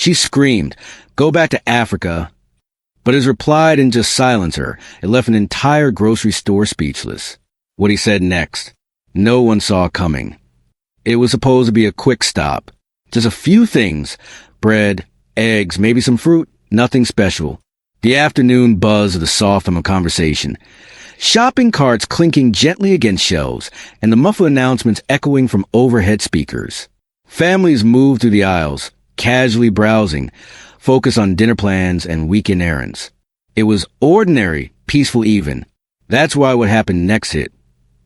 She screamed, "Go back to Africa." But his reply didn't just silence her, it left an entire grocery store speechless. What he said next, no one saw coming. It was supposed to be a quick stop. Just a few things. Bread, eggs, maybe some fruit, nothing special. The afternoon buzz of the soft of a conversation. Shopping carts clinking gently against shelves, and the muffled announcements echoing from overhead speakers. Families moved through the aisles, casually browsing, focused on dinner plans and weekend errands. It was ordinary, peaceful even. That's why what happened next hit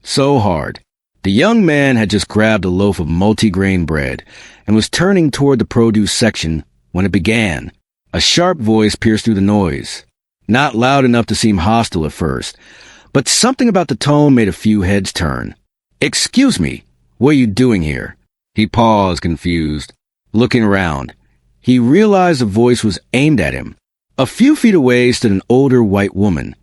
so hard. The young man had just grabbed a loaf of multi-grain bread and was turning toward the produce section when it began. A sharp voice pierced through the noise. Not loud enough to seem hostile at first, but something about the tone made a few heads turn. "Excuse me, what are you doing here?" He paused, confused, looking around. He realized the voice was aimed at him. A few feet away stood an older white woman,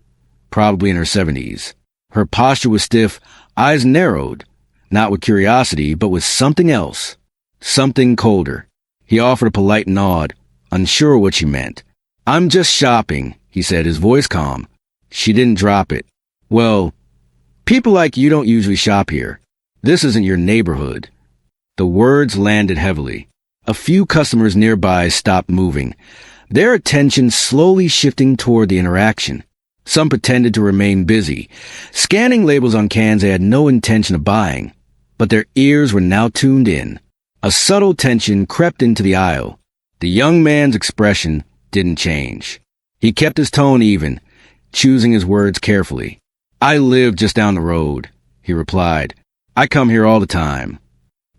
probably in her 70s. Her posture was stiff, eyes narrowed, not with curiosity, but with something else. Something colder. He offered a polite nod, unsure what she meant. "I'm just shopping," he said, his voice calm. She didn't drop it. "Well, people like you don't usually shop here. This isn't your neighborhood." The words landed heavily. A few customers nearby stopped moving, their attention slowly shifting toward the interaction. Some pretended to remain busy, scanning labels on cans they had no intention of buying, but their ears were now tuned in. A subtle tension crept into the aisle. The young man's expression didn't change. He kept his tone even, choosing his words carefully. "I live just down the road," he replied. "I come here all the time."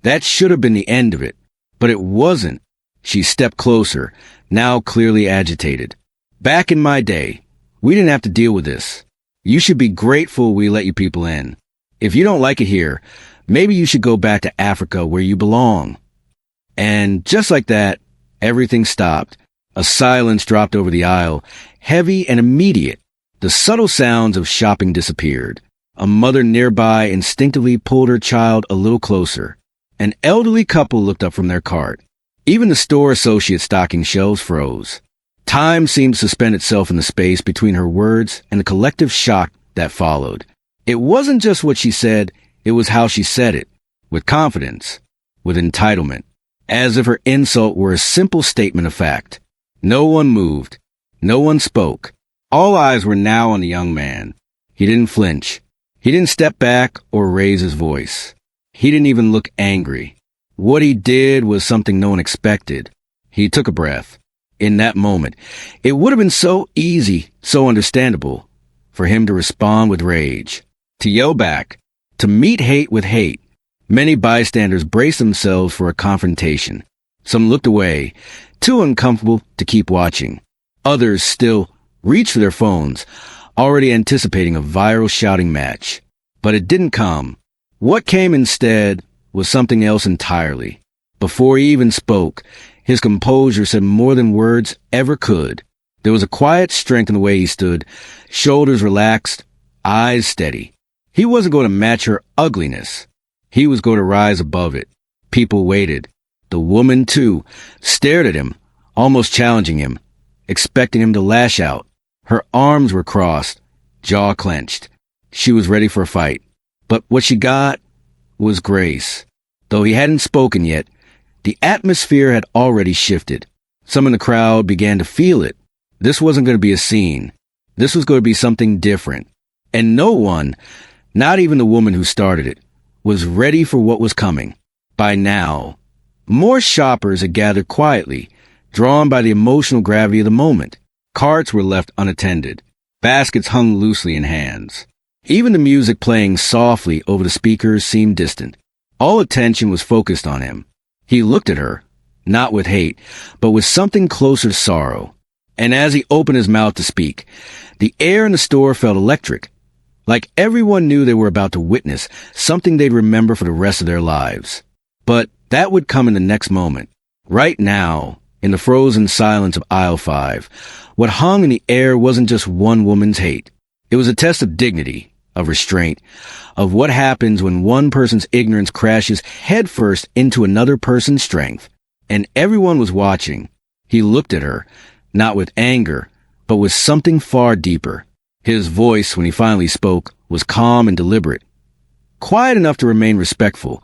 That should have been the end of it, but it wasn't. She stepped closer, now clearly agitated. "Back in my day, we didn't have to deal with this. You should be grateful we let you people in. If you don't like it here, maybe you should go back to Africa where you belong." And just like that, everything stopped. A silence dropped over the aisle, heavy and immediate. The subtle sounds of shopping disappeared. A mother nearby instinctively pulled her child a little closer. An elderly couple looked up from their cart. Even the store associate stocking shelves froze. Time seemed to suspend itself in the space between her words and the collective shock that followed. It wasn't just what she said, it was how she said it. With confidence. With entitlement. As if her insult were a simple statement of fact. No one moved. No one spoke. All eyes were now on the young man. He didn't flinch. He didn't step back or raise his voice. He didn't even look angry. What he did was something no one expected. He took a breath. In that moment, it would have been so easy, so understandable, for him to respond with rage, to yell back, to meet hate with hate. Many bystanders braced themselves for a confrontation. Some looked away, too uncomfortable to keep watching. Others still reached for their phones, already anticipating a viral shouting match. But it didn't come. What came instead was something else entirely. Before he even spoke, his composure said more than words ever could. There was a quiet strength in the way he stood, shoulders relaxed, eyes steady. He wasn't going to match her ugliness. He was going to rise above it. People waited. The woman, too, stared at him, almost challenging him, expecting him to lash out. Her arms were crossed, jaw clenched. She was ready for a fight. But what she got was grace. Though he hadn't spoken yet, the atmosphere had already shifted. Some in the crowd began to feel it. This wasn't going to be a scene. This was going to be something different. And no one, not even the woman who started it, was ready for what was coming. By now, more shoppers had gathered quietly, drawn by the emotional gravity of the moment. Carts were left unattended. Baskets hung loosely in hands. Even the music playing softly over the speakers seemed distant. All attention was focused on him. He looked at her, not with hate, but with something closer to sorrow. And as he opened his mouth to speak, the air in the store felt electric, like everyone knew they were about to witness something they'd remember for the rest of their lives. But that would come in the next moment. Right now, in the frozen silence of aisle 5, what hung in the air wasn't just one woman's hate. It was a test of dignity, of restraint, of what happens when one person's ignorance crashes headfirst into another person's strength. And everyone was watching. He looked at her, not with anger, but with something far deeper. His voice, when he finally spoke, was calm and deliberate, quiet enough to remain respectful,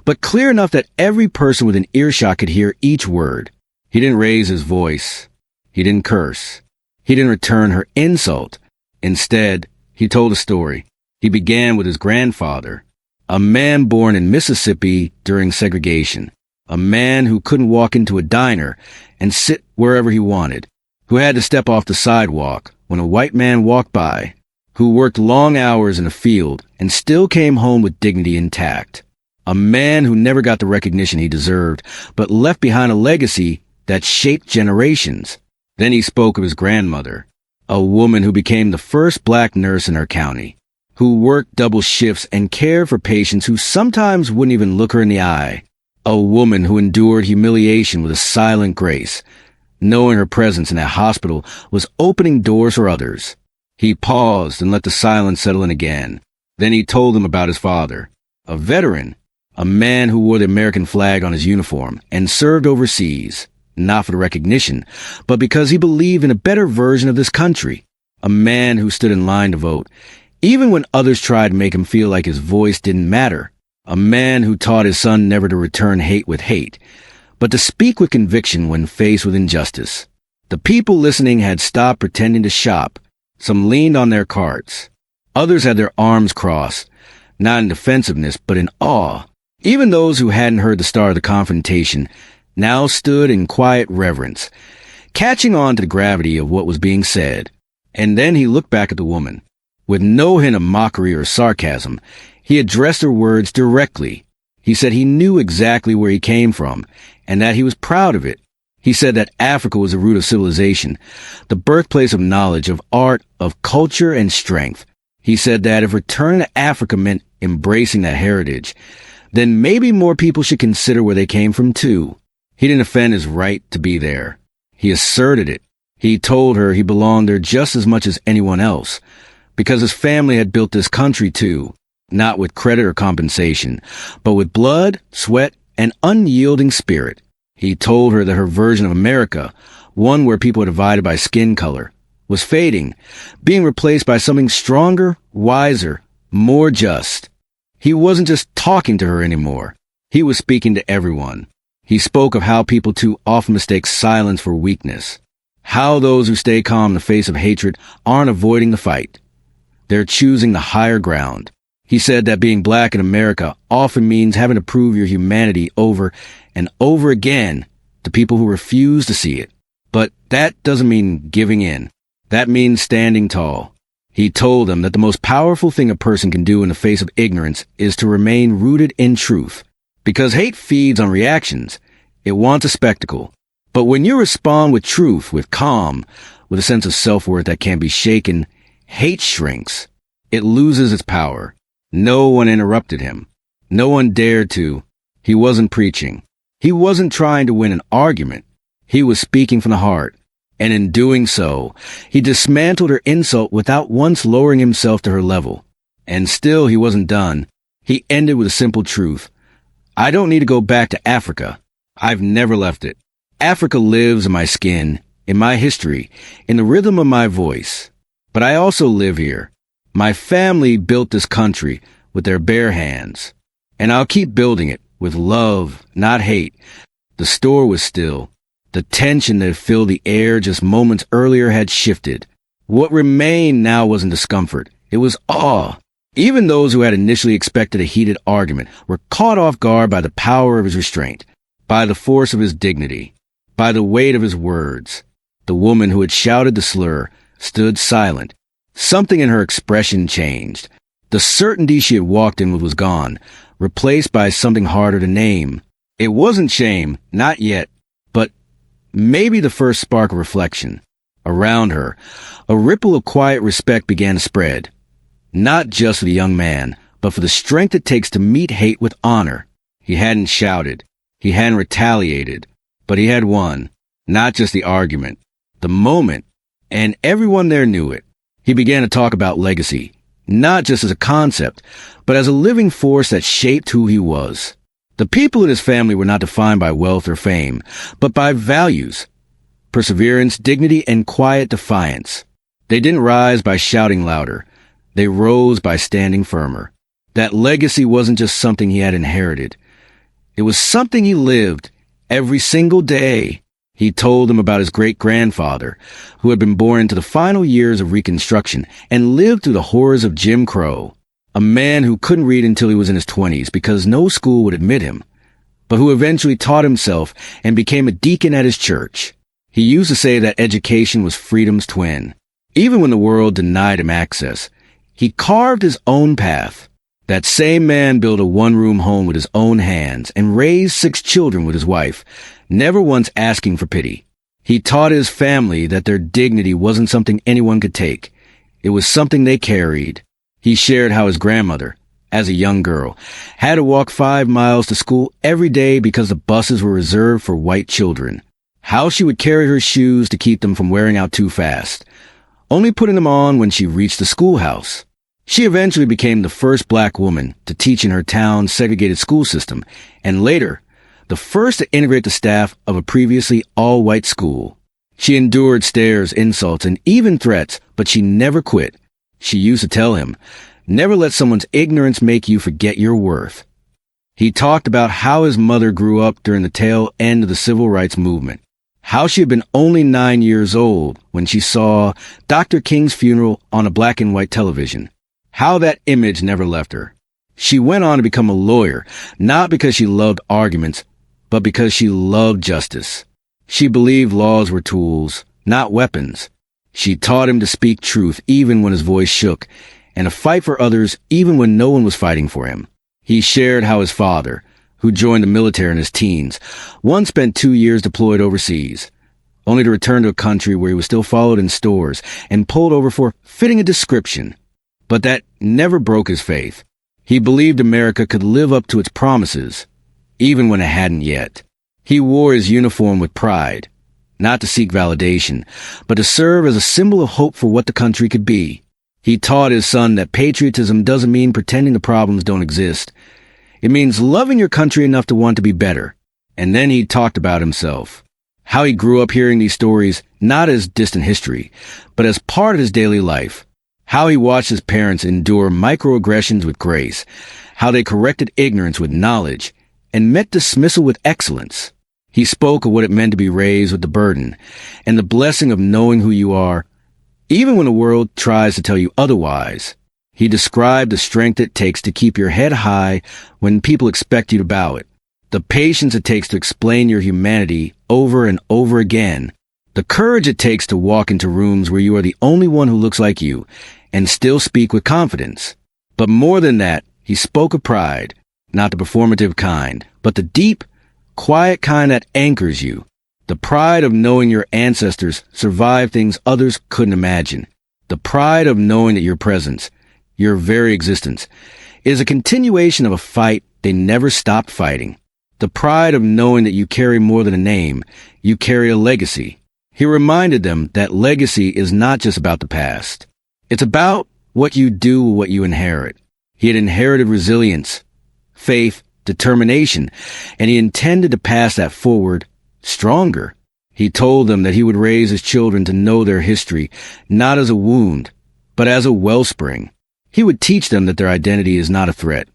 but clear enough that every person within earshot could hear each word. He didn't raise his voice. He didn't curse. He didn't return her insult. Instead, he told a story. He began with his grandfather, a man born in Mississippi during segregation, a man who couldn't walk into a diner and sit wherever he wanted, who had to step off the sidewalk when a white man walked by, who worked long hours in a field and still came home with dignity intact, a man who never got the recognition he deserved, but left behind a legacy that shaped generations. Then he spoke of his grandmother, a woman who became the first black nurse in her county, who worked double shifts and cared for patients who sometimes wouldn't even look her in the eye, a woman who endured humiliation with a silent grace, knowing her presence in that hospital was opening doors for others. He paused and let the silence settle in again. Then he told them about his father, a veteran, a man who wore the American flag on his uniform and served overseas, not for the recognition, but because he believed in a better version of this country, a man who stood in line to vote, even when others tried to make him feel like his voice didn't matter, a man who taught his son never to return hate with hate, but to speak with conviction when faced with injustice. The people listening had stopped pretending to shop. Some leaned on their carts. Others had their arms crossed, not in defensiveness, but in awe. Even those who hadn't heard the start of the confrontation now stood in quiet reverence, catching on to the gravity of what was being said. And then he looked back at the woman. With no hint of mockery or sarcasm, he addressed her words directly. He said he knew exactly where he came from, and that he was proud of it. He said that Africa was the root of civilization, the birthplace of knowledge, of art, of culture and strength. He said that if returning to Africa meant embracing that heritage, then maybe more people should consider where they came from too. He didn't offend his right to be there. He asserted it. He told her he belonged there just as much as anyone else, because his family had built this country too, not with credit or compensation, but with blood, sweat, and unyielding spirit. He told her that her version of America, one where people were divided by skin color, was fading, being replaced by something stronger, wiser, more just. He wasn't just talking to her anymore. He was speaking to everyone. He spoke of how people too often mistake silence for weakness, how those who stay calm in the face of hatred aren't avoiding the fight. They're choosing the higher ground. He said that being black in America often means having to prove your humanity over and over again to people who refuse to see it. But that doesn't mean giving in. That means standing tall. He told them that the most powerful thing a person can do in the face of ignorance is to remain rooted in truth. Because hate feeds on reactions. It wants a spectacle. But when you respond with truth, with calm, with a sense of self-worth that can't be shaken, hate shrinks. It loses its power. No one interrupted him. No one dared to. He wasn't preaching. He wasn't trying to win an argument. He was speaking from the heart. And in doing so, he dismantled her insult without once lowering himself to her level. And still he wasn't done. He ended with a simple truth. I don't need to go back to Africa. I've never left it. Africa lives in my skin, in my history, in the rhythm of my voice. But I also live here. My family built this country with their bare hands. And I'll keep building it with love, not hate. The store was still. The tension that filled the air just moments earlier had shifted. What remained now wasn't discomfort. It was awe. Even those who had initially expected a heated argument were caught off guard by the power of his restraint, by the force of his dignity, by the weight of his words. The woman who had shouted the slur stood silent. Something in her expression changed. The certainty she had walked in with was gone, replaced by something harder to name. It wasn't shame, not yet, but maybe the first spark of reflection. Around her, a ripple of quiet respect began to spread. Not just for the young man, but for the strength it takes to meet hate with honor. He hadn't shouted. He hadn't retaliated. But he had won. Not just the argument. The moment. And everyone there knew it. He began to talk about legacy. Not just as a concept, but as a living force that shaped who he was. The people in his family were not defined by wealth or fame, but by values. perseverance, dignity, and quiet defiance. They didn't rise by shouting louder. They rose by standing firmer. That legacy wasn't just something he had inherited. It was something he lived every single day. He told them about his great-grandfather, who had been born into the final years of Reconstruction and lived through the horrors of Jim Crow. A man who couldn't read until he was in his 20s because no school would admit him, but who eventually taught himself and became a deacon at his church. He used to say that education was freedom's twin. Even when the world denied him access, he carved his own path. That same man built a one-room home with his own hands and raised 6 children with his wife, never once asking for pity. He taught his family that their dignity wasn't something anyone could take. It was something they carried. He shared how his grandmother, as a young girl, had to walk 5 miles to school every day because the buses were reserved for white children. How she would carry her shoes to keep them from wearing out too fast, only putting them on when she reached the schoolhouse. She eventually became the first black woman to teach in her town's segregated school system, and later, the first to integrate the staff of a previously all-white school. She endured stares, insults, and even threats, but she never quit. She used to tell him, "Never let someone's ignorance make you forget your worth." He talked about how his mother grew up during the tail end of the civil rights movement, how she had been only 9 years old when she saw Dr. King's funeral on a black and white television. How that image never left her. She went on to become a lawyer, not because she loved arguments, but because she loved justice. She believed laws were tools, not weapons. She taught him to speak truth even when his voice shook, and to fight for others even when no one was fighting for him. He shared how his father, who joined the military in his teens, once spent 2 years deployed overseas, only to return to a country where he was still followed in stores and pulled over for fitting a description. But that never broke his faith. He believed America could live up to its promises, even when it hadn't yet. He wore his uniform with pride, not to seek validation, but to serve as a symbol of hope for what the country could be. He taught his son that patriotism doesn't mean pretending the problems don't exist. It means loving your country enough to want to be better. And then he talked about himself, how he grew up hearing these stories not as distant history, but as part of his daily life. How he watched his parents endure microaggressions with grace, how they corrected ignorance with knowledge, and met dismissal with excellence. He spoke of what it meant to be raised with the burden, and the blessing of knowing who you are, even when the world tries to tell you otherwise. He described the strength it takes to keep your head high when people expect you to bow it, the patience it takes to explain your humanity over and over again, the courage it takes to walk into rooms where you are the only one who looks like you, and still speak with confidence. But more than that, he spoke of pride, not the performative kind, but the deep, quiet kind that anchors you. The pride of knowing your ancestors survived things others couldn't imagine. The pride of knowing that your presence, your very existence, is a continuation of a fight they never stopped fighting. The pride of knowing that you carry more than a name, you carry a legacy. He reminded them that legacy is not just about the past. It's about what you do with what you inherit. He had inherited resilience, faith, determination, and he intended to pass that forward stronger. He told them that he would raise his children to know their history, not as a wound, but as a wellspring. He would teach them that their identity is not a threat.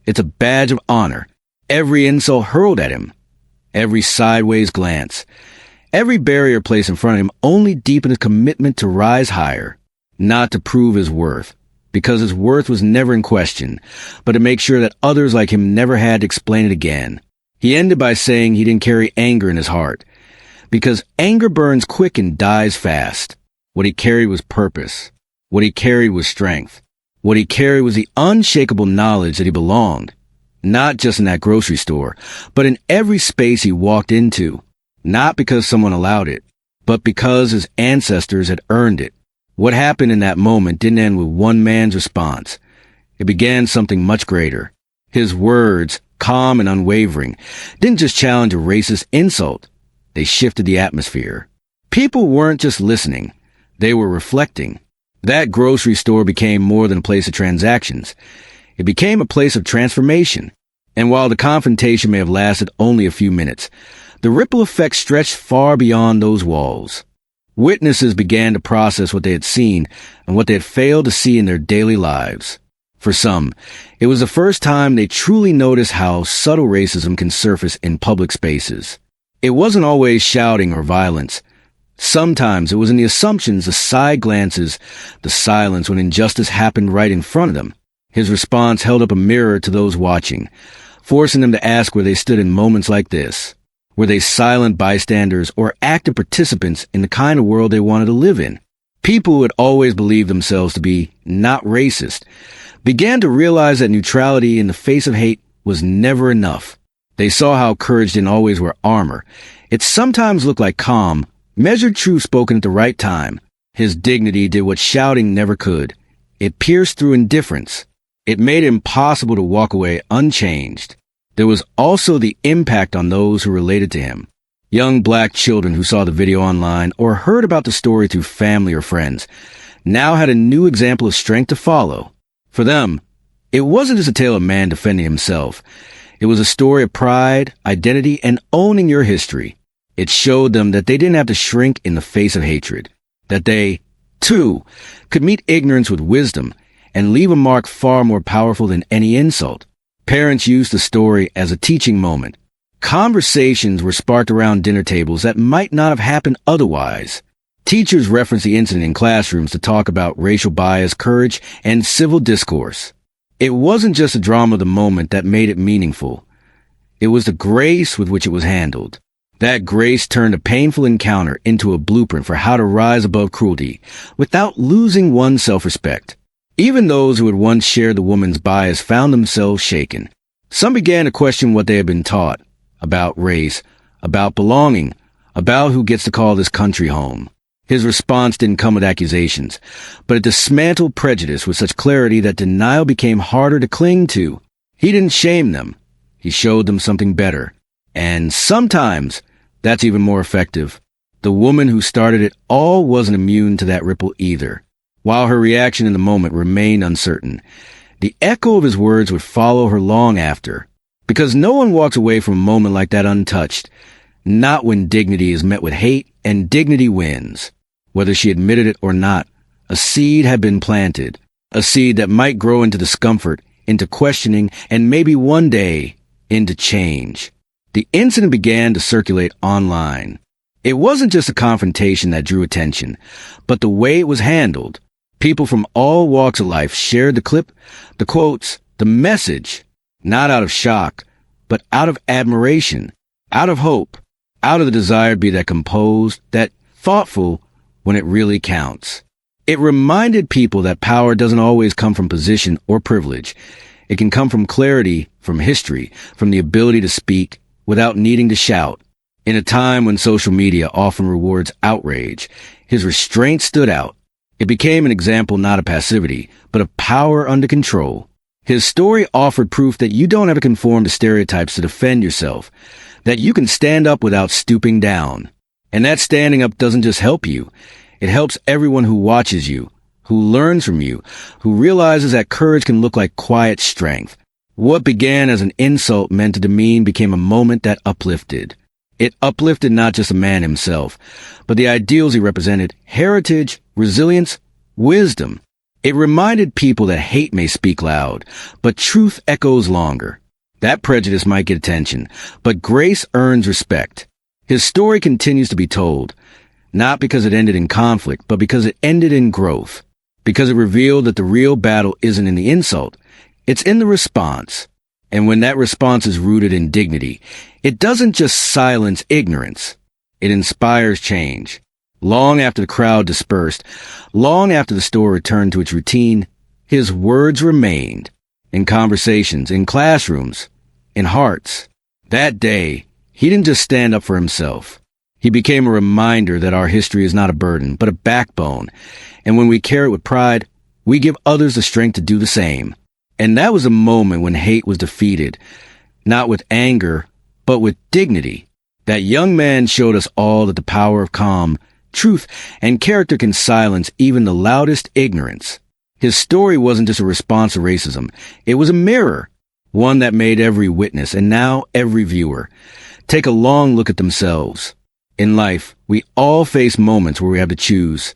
It's a badge of honor. Every insult hurled at him, every sideways glance, every barrier placed in front of him only deepened his commitment to rise higher. Not to prove his worth, because his worth was never in question, but to make sure that others like him never had to explain it again. He ended by saying he didn't carry anger in his heart, because anger burns quick and dies fast. What he carried was purpose. What he carried was strength. What he carried was the unshakable knowledge that he belonged, not just in that grocery store, but in every space he walked into, not because someone allowed it, but because his ancestors had earned it. What happened in that moment didn't end with one man's response. It began something much greater. His words, calm and unwavering, didn't just challenge a racist insult. They shifted the atmosphere. People weren't just listening. They were reflecting. That grocery store became more than a place of transactions. It became a place of transformation. And while the confrontation may have lasted only a few minutes, The ripple effect stretched far beyond those walls. Witnesses began to process what they had seen and what they had failed to see in their daily lives. For some, it was the first time they truly noticed how subtle racism can surface in public spaces. It wasn't always shouting or violence. Sometimes it was in the assumptions, the side glances, the silence when injustice happened right in front of them. His response held up a mirror to those watching, forcing them to ask where they stood in moments like this. Were they silent bystanders or active participants in the kind of world they wanted to live in? People who had always believed themselves to be not racist began to realize that neutrality in the face of hate was never enough. They saw how courage didn't always wear armor. It sometimes looked like calm, measured truth spoken at the right time. His dignity did what shouting never could. It pierced through indifference. It made it impossible to walk away unchanged. There was also the impact on those who related to him. Young black children who saw the video online or heard about the story through family or friends now had a new example of strength to follow. For them, it wasn't just a tale of man defending himself. It was a story of pride, identity, and owning your history. It showed them that they didn't have to shrink in the face of hatred, that they, too, could meet ignorance with wisdom and leave a mark far more powerful than any insult. Parents used the story as a teaching moment. Conversations were sparked around dinner tables that might not have happened otherwise. Teachers referenced the incident in classrooms to talk about racial bias, courage, and civil discourse. It wasn't just a drama of the moment that made it meaningful. It was the grace with which it was handled. That grace turned a painful encounter into a blueprint for how to rise above cruelty without losing one's self-respect. Even those who had once shared the woman's bias found themselves shaken. Some began to question what they had been taught about race, about belonging, about who gets to call this country home. His response didn't come with accusations, but it dismantled prejudice with such clarity that denial became harder to cling to. He didn't shame them. He showed them something better. And sometimes, that's even more effective. The woman who started it all wasn't immune to that ripple either. While her reaction in the moment remained uncertain, the echo of his words would follow her long after. Because no one walks away from a moment like that untouched. Not when dignity is met with hate and dignity wins. Whether she admitted it or not, a seed had been planted. A seed that might grow into discomfort, into questioning, and maybe one day, into change. The incident began to circulate online. It wasn't just a confrontation that drew attention, but the way it was handled. People from all walks of life shared the clip, the quotes, the message, not out of shock, but out of admiration, out of hope, out of the desire to be that composed, that thoughtful when it really counts. It reminded people that power doesn't always come from position or privilege. It can come from clarity, from history, from the ability to speak without needing to shout. In a time when social media often rewards outrage, his restraint stood out. It became an example not of passivity, but of power under control. His story offered proof that you don't have to conform to stereotypes to defend yourself, that you can stand up without stooping down. And that standing up doesn't just help you. It helps everyone who watches you, who learns from you, who realizes that courage can look like quiet strength. What began as an insult meant to demean became a moment that uplifted. It uplifted not just a man himself, but the ideals he represented, heritage, resilience, wisdom. It reminded people that hate may speak loud, but truth echoes longer. That prejudice might get attention, but grace earns respect. His story continues to be told, not because it ended in conflict, but because it ended in growth. Because it revealed that the real battle isn't in the insult, it's in the response. And when that response is rooted in dignity, it doesn't just silence ignorance. It inspires change. Long after the crowd dispersed, long after the store returned to its routine, his words remained. In conversations, in classrooms, in hearts. That day, he didn't just stand up for himself. He became a reminder that our history is not a burden, but a backbone. And when we carry it with pride, we give others the strength to do the same. And that was a moment when hate was defeated, not with anger, but with dignity. That young man showed us all that the power of calm, truth, and character can silence even the loudest ignorance. His story wasn't just a response to racism. It was a mirror, one that made every witness and now every viewer take a long look at themselves. In life, we all face moments where we have to choose,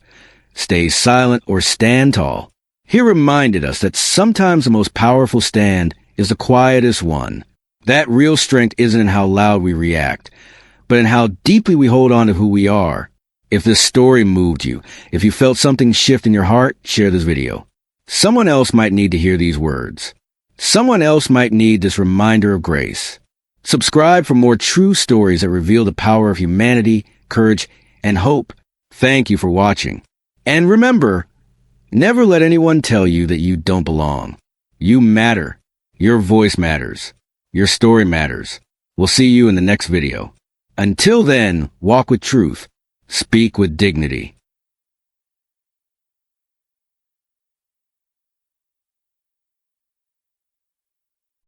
stay silent or stand tall. He reminded us that sometimes the most powerful stand is the quietest one. That real strength isn't in how loud we react, but in how deeply we hold on to who we are. If this story moved you, if you felt something shift in your heart, share this video. Someone else might need to hear these words. Someone else might need this reminder of grace. Subscribe for more true stories that reveal the power of humanity, courage, and hope. Thank you for watching. And remember, never let anyone tell you that you don't belong. You matter. Your voice matters. Your story matters. We'll see you in the next video. Until then, walk with truth. Speak with dignity.